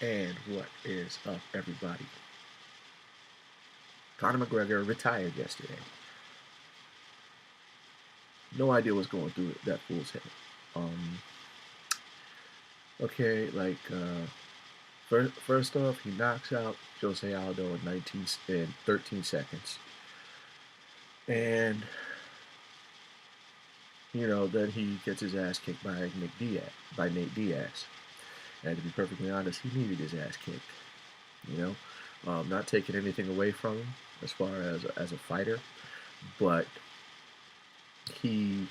And what is up, everybody? Conor McGregor retired yesterday. No idea what's going through that fool's head. Um, okay, first off, he knocks out Jose Aldo in 13 seconds, and then he gets his ass kicked by Nate Diaz. And to be perfectly honest, he needed his ass kicked. You not taking anything away from him as far as a fighter, but he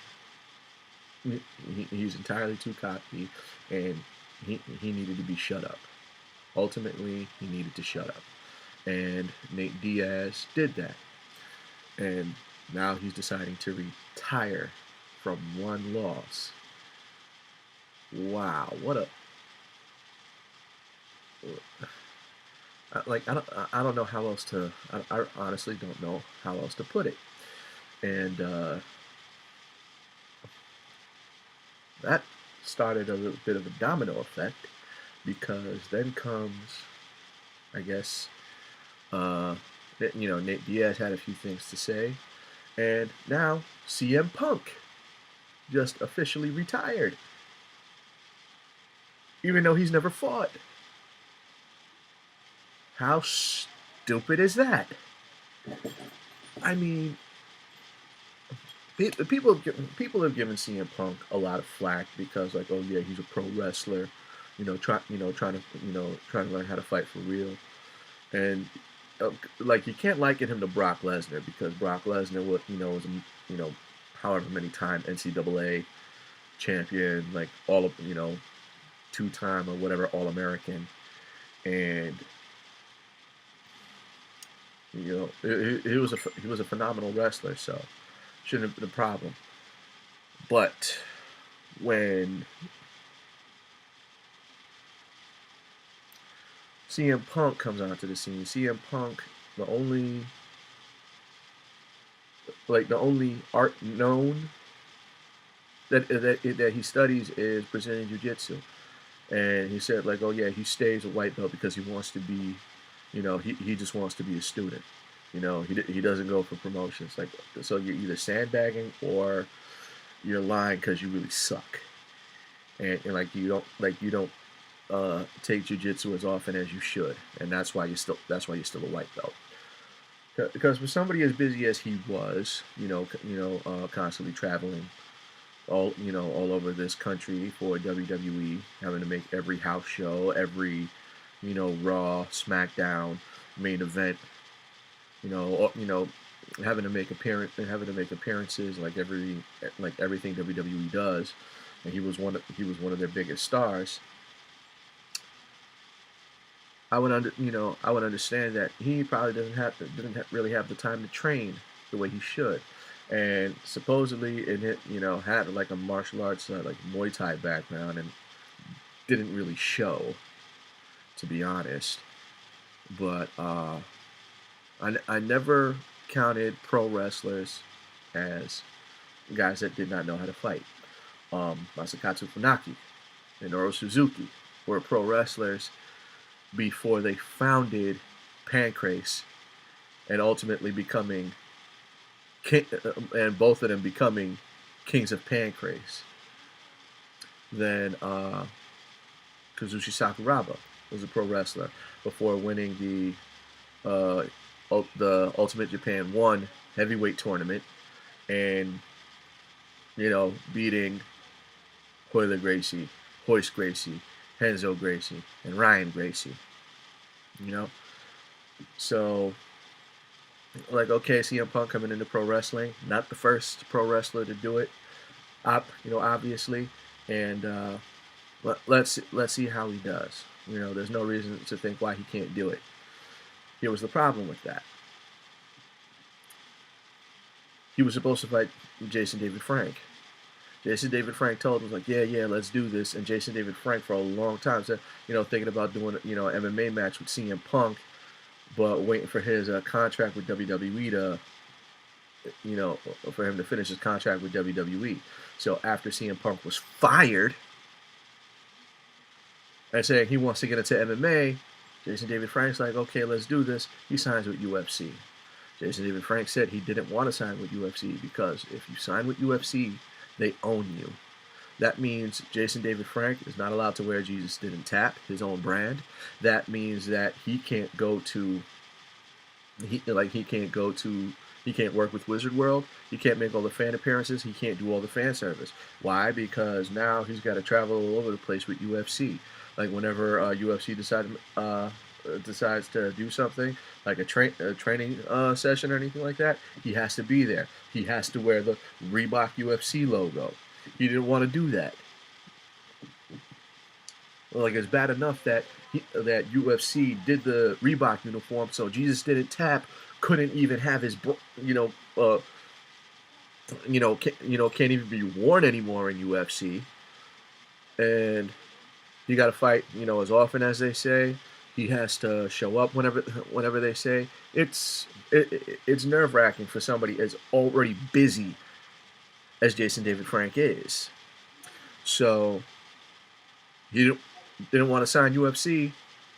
he's entirely too cocky, and he needed to be shut up. Ultimately, he needed to shut up, and Nate Diaz did that, and now he's deciding to retire from one loss. Wow, what a I don't know how else to I honestly don't know how else to put it, and that started a little bit of a domino effect because then comes, I guess, Nate Diaz had a few things to say, and now CM Punk just officially retired, even though he's never fought. How stupid is that? I mean, people have given CM Punk a lot of flack because, like, oh yeah, he's a pro wrestler, trying to learn how to fight for real, and like, you can't liken him to Brock Lesnar because Brock Lesnar was however many time NCAA champion, like all of 2-time or whatever All American, and he was a phenomenal wrestler, so shouldn't have been a problem. But when CM Punk comes onto the scene, CM Punk, the only art known that he studies is Brazilian Jiu-Jitsu, and he said, like, oh yeah, he stays a white belt because he wants to be, he just wants to be a student. He doesn't go for promotions. Like, so you're either sandbagging or you're lying because you really suck, and like you don't take jujitsu as often as you should, and that's why you're still a white belt. Because for somebody as busy as he was, constantly traveling all over this country for WWE, having to make every house show, every Raw, SmackDown, main event, having to make appearances like everything WWE does, and he was one of their biggest stars. I would understand that he probably didn't really have the time to train the way he should, and supposedly had like a martial arts like Muay Thai background and didn't really show, to be honest. But I never counted pro wrestlers as guys that did not know how to fight. Masakatsu Funaki and Oro Suzuki were pro wrestlers before they founded Pancrase and ultimately becoming and both of them becoming kings of Pancrase. Then Kazushi Sakuraba was a pro wrestler before winning the Ultimate Japan 1 heavyweight tournament and beating Hoist Gracie, Henzo Gracie, and Ryan Gracie. So, like, okay, CM Punk coming into pro wrestling, not the first pro wrestler to do it, obviously, and let's see how he does. There's no reason to think why he can't do it. Here was the problem with that. He was supposed to fight Jason David Frank. Jason David Frank told him, like, yeah, let's do this. And Jason David Frank, for a long time, said, thinking about doing, an MMA match with CM Punk, but waiting for his contract with WWE to, for him to finish his contract with WWE. So after CM Punk was fired, and saying he wants to get into MMA. Jason David Frank's like, okay, let's do this. He signs with UFC. Jason David Frank said he didn't want to sign with UFC because if you sign with UFC, they own you. That means Jason David Frank is not allowed to wear Jesus Didn't Tap, his own brand. That means that he can't go to he can't work with Wizard World. He can't make all the fan appearances. He can't do all the fan service. Why? Because now he's got to travel all over the place with UFC. Like whenever UFC decides to do something like a training session or anything like that, he has to be there. He has to wear the Reebok UFC logo. He didn't want to do that. Like it's bad enough that UFC did the Reebok uniform, so Jesus Didn't Tap couldn't even have his can't even be worn anymore in UFC, and he got to fight as often as they say. He has to show up whenever they say. It's nerve wracking for somebody as already busy as Jason David Frank is. So he didn't want to sign UFC.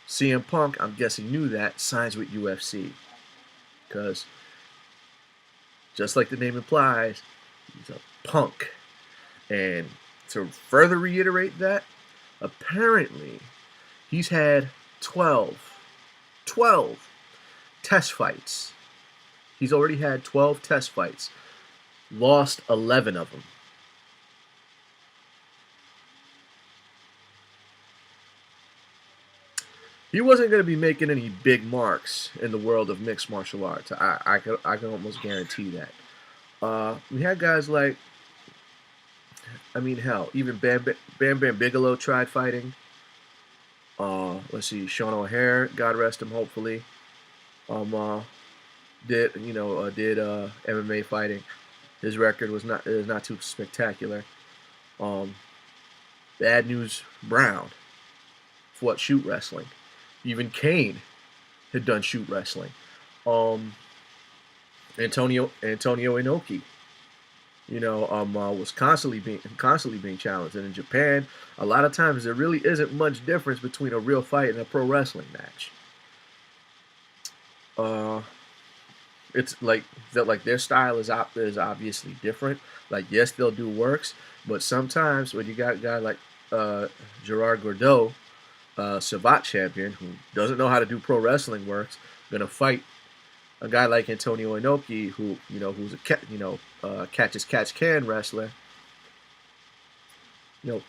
CM Punk, I'm guessing, knew that, signs with UFC. Because, just like the name implies, he's a punk. And to further reiterate that, apparently, he's had 12 test fights. He's already had 12 test fights. Lost 11 of them. He wasn't going to be making any big marks in the world of mixed martial arts. I can almost guarantee that. We had guys like, I mean, hell, even Bam Bam Bigelow tried fighting. Let's see, Sean O'Hare, God rest him, hopefully, did MMA fighting. His record was not too spectacular. Bad News Brown fought shoot wrestling. Even Kane had done shoot wrestling. Antonio Inoki, was constantly being challenged. And in Japan, a lot of times there really isn't much difference between a real fight and a pro wrestling match. It's like that. Like their style is obviously different. Like yes, they'll do works, but sometimes when you got a guy like Gerard Gordeau, Savat champion, who doesn't know how to do pro wrestling works, gonna fight a guy like Antonio Inoki, who's a catch as catch can wrestler.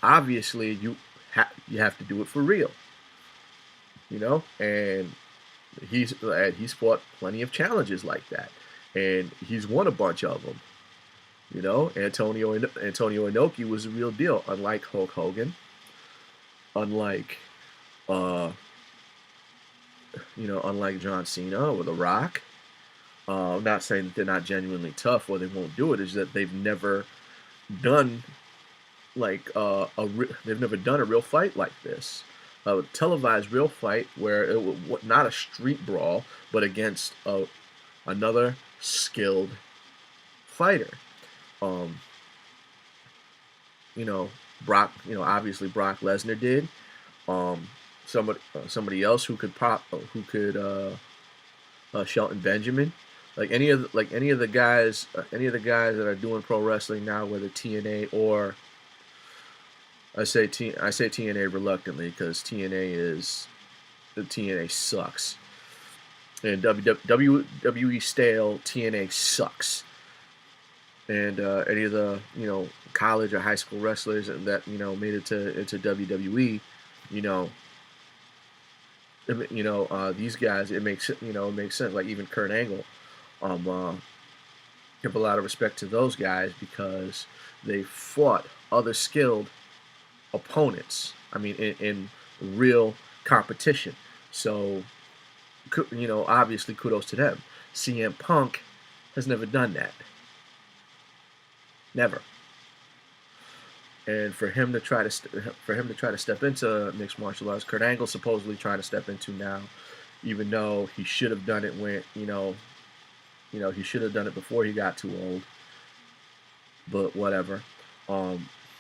Obviously you have to do it for real. And he's fought plenty of challenges like that, and he's won a bunch of them. Antonio Inoki was the real deal, unlike Hulk Hogan, unlike unlike John Cena or The Rock. I'm not saying that they're not genuinely tough or they won't do it. It's that they've never done they've never done a real fight like this, a televised real fight where it not a street brawl, but against another skilled fighter. Brock. Obviously Brock Lesnar did. Somebody else who could Shelton Benjamin, like any of the guys that are doing pro wrestling now, whether TNA or I say TNA reluctantly because TNA sucks, and WWE stale TNA sucks, and any of the college or high school wrestlers that made it into WWE, these guys, it makes sense. Like even Kurt Angle, give a lot of respect to those guys because they fought other skilled opponents. I mean, in real competition. So, obviously kudos to them. CM Punk has never done that. Never. And for him to try to step into mixed martial arts, Kurt Angle supposedly trying to step into now, even though he should have done it when he should have done it before he got too old. But whatever.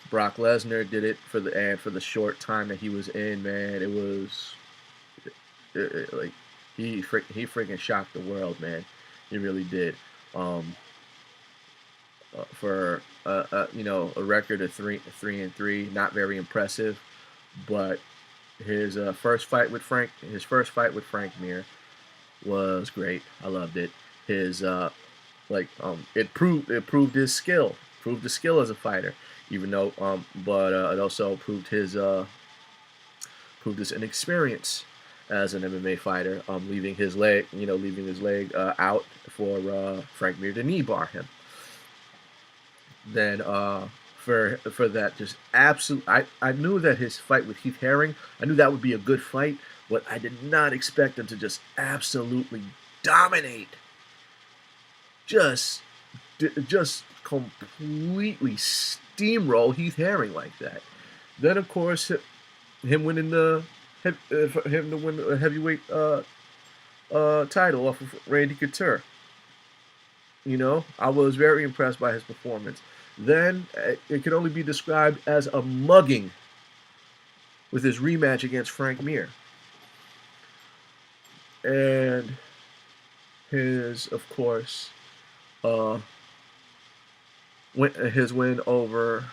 Brock Lesnar did it for the short time that he was in, man, it was like he freaking shocked the world, man. He really did. Um, for a record of three and three, not very impressive, but his first fight with Frank Mir was great. I loved it. His it proved his skill as a fighter, even though but it also proved his inexperience as an MMA fighter, leaving his leg out for Frank Mir to knee bar him. Then for that just absolute, I knew that his fight with Heath Herring, I knew that would be a good fight, but I did not expect him to just absolutely dominate, just just completely steamroll Heath Herring like that. Then of course him winning for him to win a heavyweight title off of Randy Couture. I was very impressed by his performance. Then it could only be described as a mugging with his rematch against Frank Mir. And his, of course, uh, his win over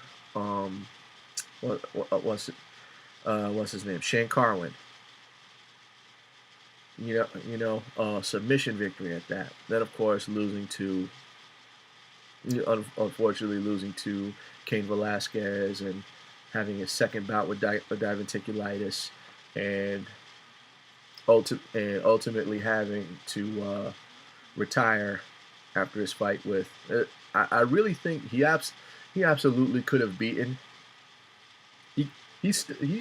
what's his name, Shane Carwin. Submission victory at that. Then, of course, unfortunately losing to Cain Velasquez and having his second bout with diverticulitis, and ultimately having to retire after his fight with. I really think he absolutely could have beaten. He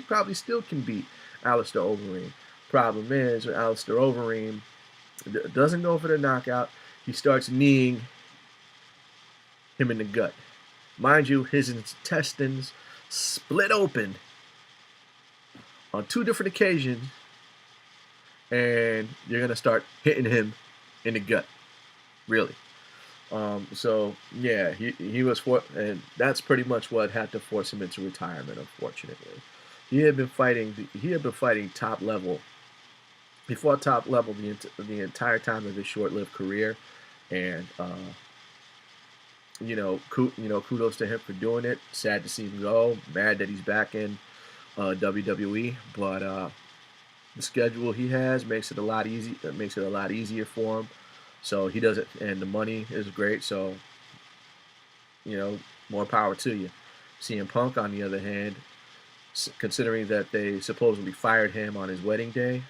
probably still can beat Alistair Overeem. Problem is, with Alistair Overeem, doesn't go for the knockout. He starts kneeing him in the gut. Mind you, his intestines split open on 2 different occasions, and you're going to start hitting him in the gut. Really. So yeah, he was and that's pretty much what had to force him into retirement. Unfortunately, he had been fighting top level. He fought top level the entire time of his short-lived career, and kudos to him for doing it. Sad to see him go. Mad that he's back in WWE, but the schedule he has makes it a lot easier for him. So he does it, and the money is great. So more power to you. CM Punk, on the other hand, considering that they supposedly fired him on his wedding day,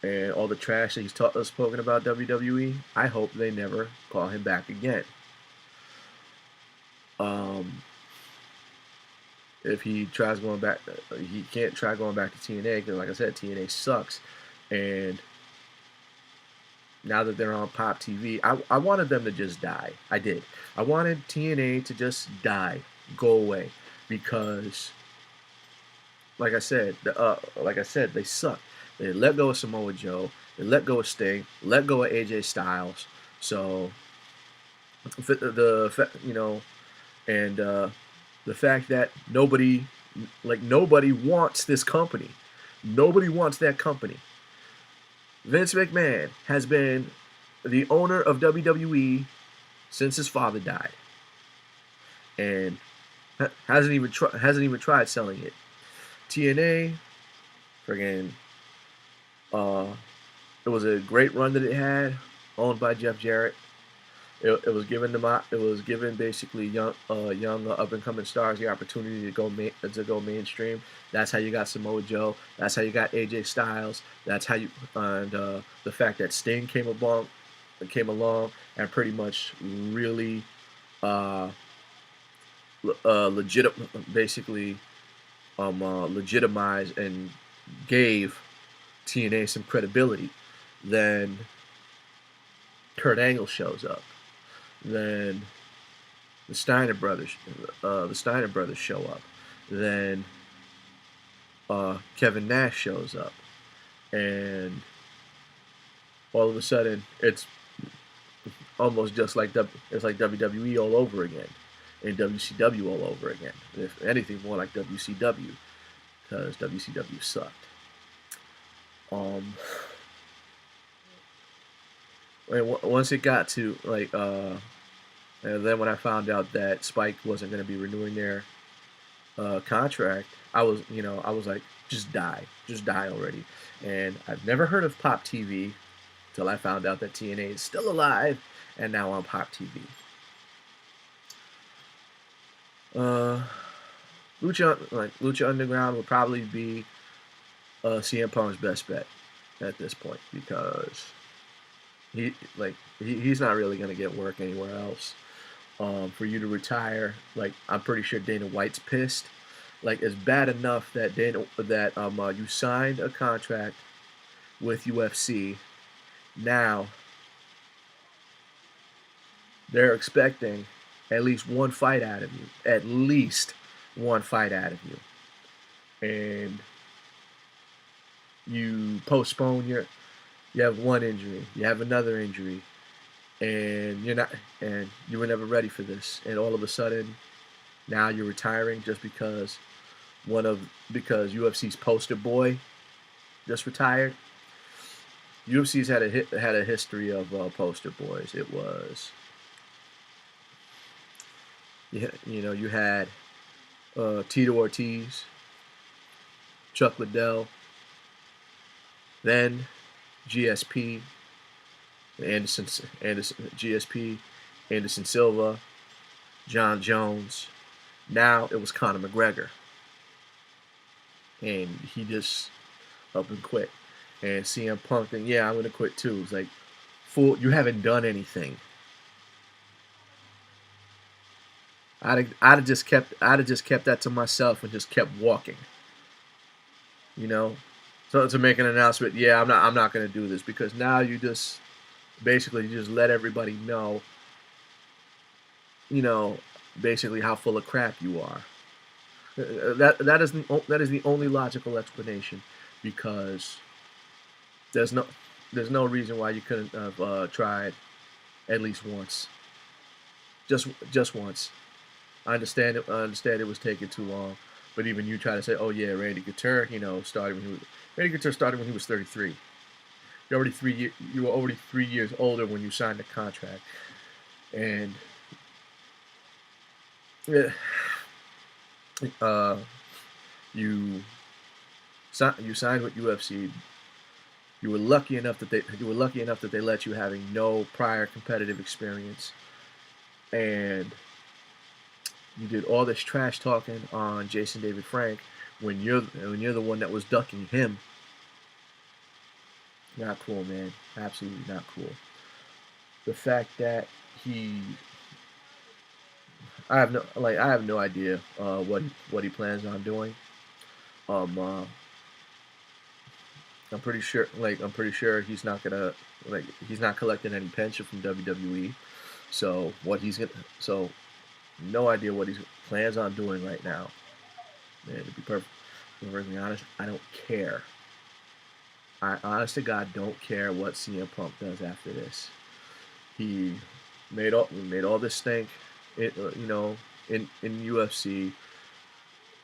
and all the trash that he's spoken about WWE, I hope they never call him back again. If he tries going back, he can't try going back to TNA because, like I said, TNA sucks. And now that they're on Pop TV, I wanted them to just die. I did. I wanted TNA to just die, go away, because, like I said, they suck. They let go of Samoa Joe. They let go of Sting. Let go of AJ Styles. So and the fact that nobody wants this company. Nobody wants that company. Vince McMahon has been the owner of WWE since his father died, and hasn't even tried selling it. TNA, friggin', it was a great run that it had, owned by Jeff Jarrett. It was given basically young up and coming stars the opportunity to go mainstream. That's how you got Samoa Joe. That's how you got AJ Styles. That's how you and the fact that Sting came along and pretty much really legitimized and gave TNA some credibility. Then Kurt Angle shows up. Then the Steiner brothers show up. Then Kevin Nash shows up, and all of a sudden it's almost just like it's like WWE all over again. in WCW all over again. If anything, more like WCW, because WCW sucked. Um, and once it got to like, and then when I found out that Spike wasn't going to be renewing their contract, I was like, just die already. And I've never heard of Pop TV till I found out that TNA is still alive, and now on Pop TV. Uh, Lucha Underground would probably be CM Punk's best bet at this point because he's not really gonna get work anywhere else. For you to retire, like I'm pretty sure Dana White's pissed. Like it's bad enough that you signed a contract with UFC. Now they're expecting at least one fight out of you. At least one fight out of you. And you postpone you have one injury, you have another injury, and you were never ready for this. And all of a sudden now you're retiring just because UFC's poster boy just retired. UFC's had a history of poster boys. It was you had Tito Ortiz, Chuck Liddell, then GSP, GSP, Anderson Silva, John Jones. Now it was Conor McGregor, and he just up and quit. And CM Punk, and yeah, I'm gonna quit too. It's like, fool, you haven't done anything. I'd have just kept that to myself and just kept walking. You know, so to make an announcement, yeah, I'm not gonna do this because now you just basically you just let everybody know, you know, basically how full of crap you are. That is the only logical explanation because there's no there's no reason why you couldn't have tried at least once, just once. I understand it was taking too long, but even you try to say, oh yeah, Randy Couture, Randy Couture started when he was 33. You were already 3 years older when you signed the contract, and yeah, uh, you you signed with UFC. You were lucky enough that they let you having no prior competitive experience, and you did all this trash talking on Jason David Frank when you're the one that was ducking him. Not cool, man. Absolutely not cool. The fact that he I have no idea what he plans on doing. Um, uh, I'm pretty sure he's not collecting any pension from WWE. So what he's gonna so no idea what he plans on doing right now. Man, to be perfectly honest, I don't care. I honest to God don't care what CM Punk does after this. He made all this stink, in UFC.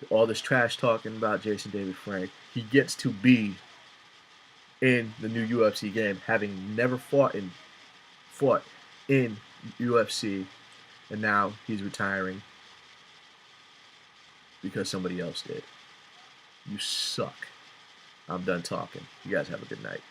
All this trash talking about Jason David Frank. He gets to be in the new UFC game, having never fought in UFC, and now he's retiring because somebody else did. You suck. I'm done talking. You guys have a good night.